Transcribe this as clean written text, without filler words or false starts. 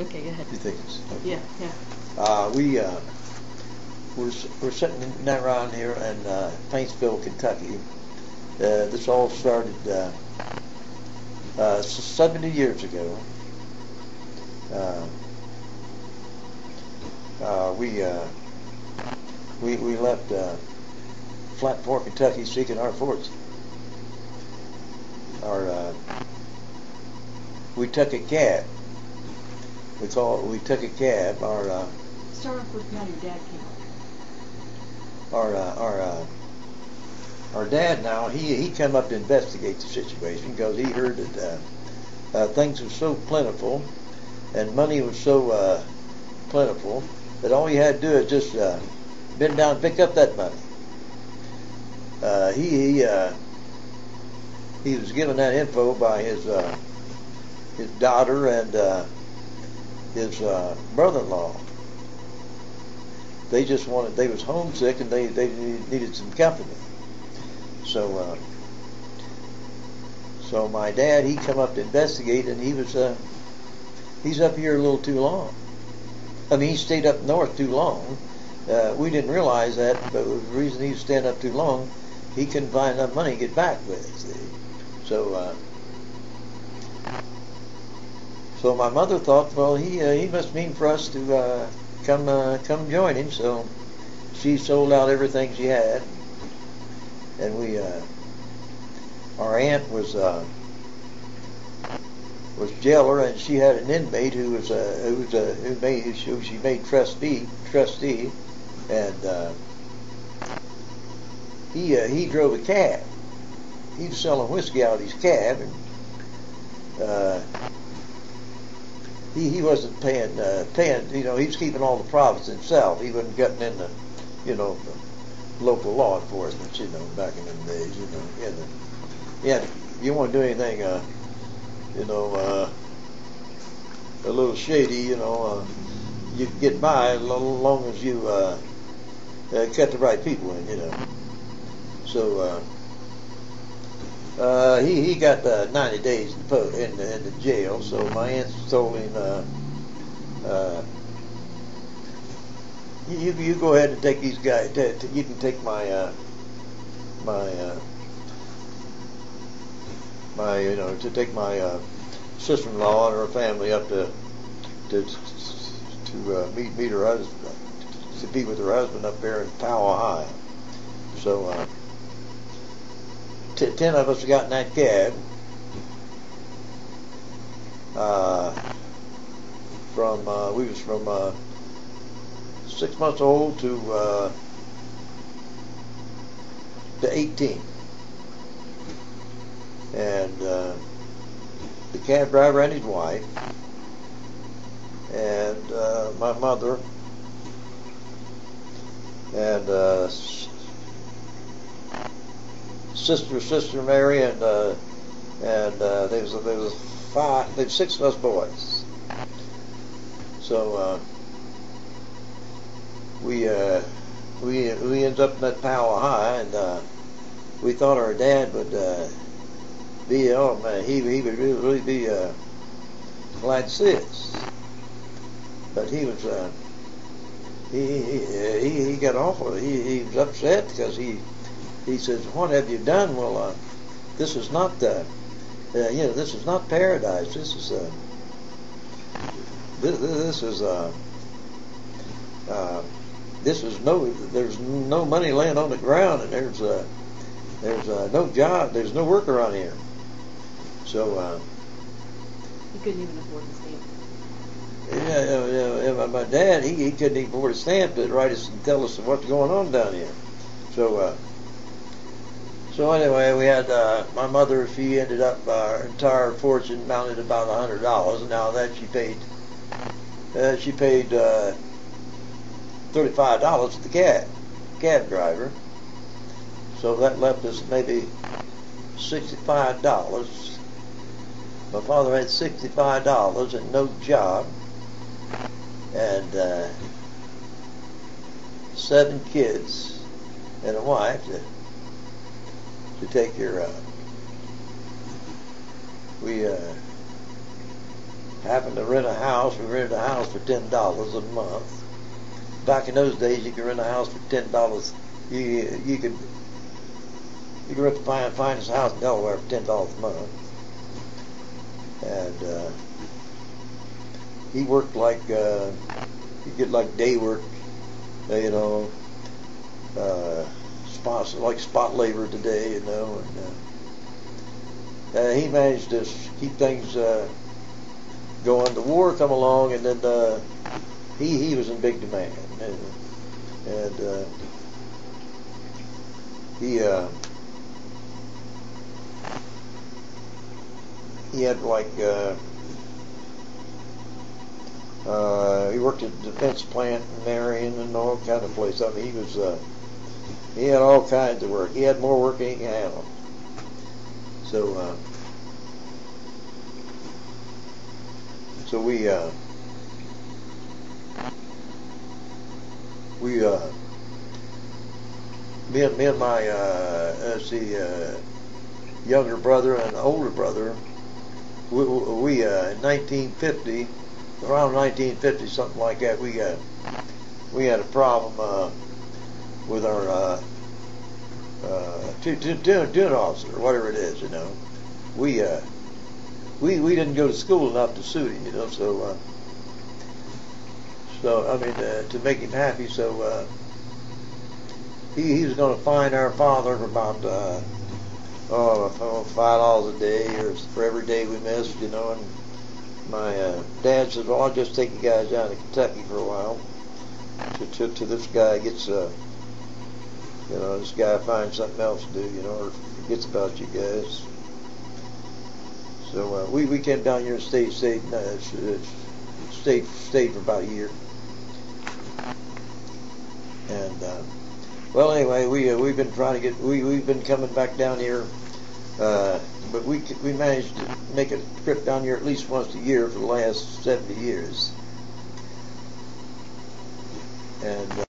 Okay, go ahead. You think it's okay? Yeah. We're sitting around here in Paintsville, Kentucky. This all started 70 years ago. We left Flat Fork, Kentucky, seeking our fortune. We took a cab. We took a cab. Start off with how your dad came up. Our dad now, he come up to investigate the situation because he heard that things were so plentiful and money was so plentiful that all you had to do is just bend down and pick up that money. He was given that info by his daughter and his brother-in-law. They was homesick and they needed some company. So my dad, he come up to investigate, and he's up here a little too long. I mean, he stayed up north too long. We didn't realize that, but the reason he was staying up too long, he couldn't find enough money to get back with. See? So my mother thought, well, he must mean for us to come join him. So she sold out everything she had, and our aunt was jailer, and she had an inmate who she made trustee, and he drove a cab. He was selling whiskey out of his cab, and he wasn't paying. You know, he was keeping all the profits himself. He wasn't getting into, the local law enforcement. Back in them days. You want to do anything, a little shady. You could get by as long as you cut the right people in. So he got 90 days in the jail. So my aunt told him, you go ahead and take these guys. You can take my sister-in-law and her family up to meet her husband, to be with her husband up there in Powell, Ohio. So 10 of us got in that cab we was from 6 months old to 18, and the cab driver and his wife and my mother and sister Mary, and there was 6 of us boys. So we ended up in that Powell High, and we thought our dad would be, oh man, he would really be glad to see us. But he was he got awful. He was upset because he says, "What have you done?" Well, this is not this is not paradise. There's no money laying on the ground, and there's no job. There's no work around here. So You couldn't even afford the stamp. Yeah, my dad, he couldn't even afford a stamp to write us and tell us what's going on down here. So anyway, we had my mother. She ended up her entire fortune mounted about $100, and now that she paid $35 to the cab driver. So that left us maybe $65. My father had $65 and no job, and 7 kids and a wife to take care of. happened to rent a house. We rented a house for $10 a month. Back in those days, you could rent a house for $10. You could rent the finest house in Delaware for $10 a month. And he worked like he did like day work, you know, spot labor today, you know, and he managed to keep things going. The war come along, and then he was in big demand, and he had like he worked at the defense plant in Marion and all kind of place. I mean, he had all kinds of work. He had more work than he could handle. So we me and my younger brother and older brother, we in 1950, around 1950, something like that, we had a problem with our tune officer, whatever it is, you know. We didn't go to school enough to suit him, you know. So I mean, to make him happy, so he was going to fine our father for about $5 a day, or for every day we missed, you know. And my dad said, "Well, I'll just take you guys down to Kentucky for a while, till this guy gets, you know, this guy finds something else to do, you know, or forgets about you guys." So we came down here and stayed for about a year. And well, anyway, we've been trying to get we've been coming back down here, but we managed to make a trip down here at least once a year for the last 70 years. And